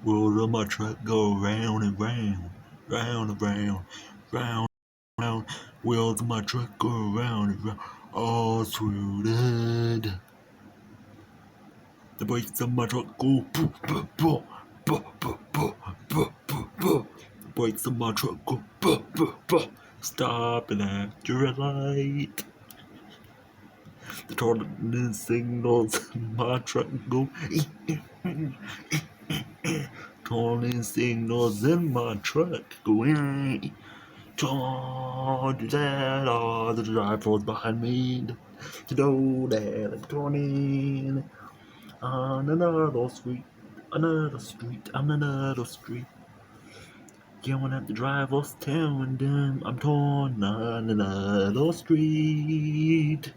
Wheels on my truck go round and round, round and round, round and round. Wheels on my truck go round and round, all through the day. The brakes on my truck go poof, poof, poof, poof, poof, poof, poof, poof, poof. The brakes on my truck go poof, poof, poof. Stopping after a light. The turning signals in my truck go. Turning signals in my truck go. Turn that all the drivers behind me. To know that I'm turning on another street, on another street. Yelling at the drivers, telling them I'm torn on another street.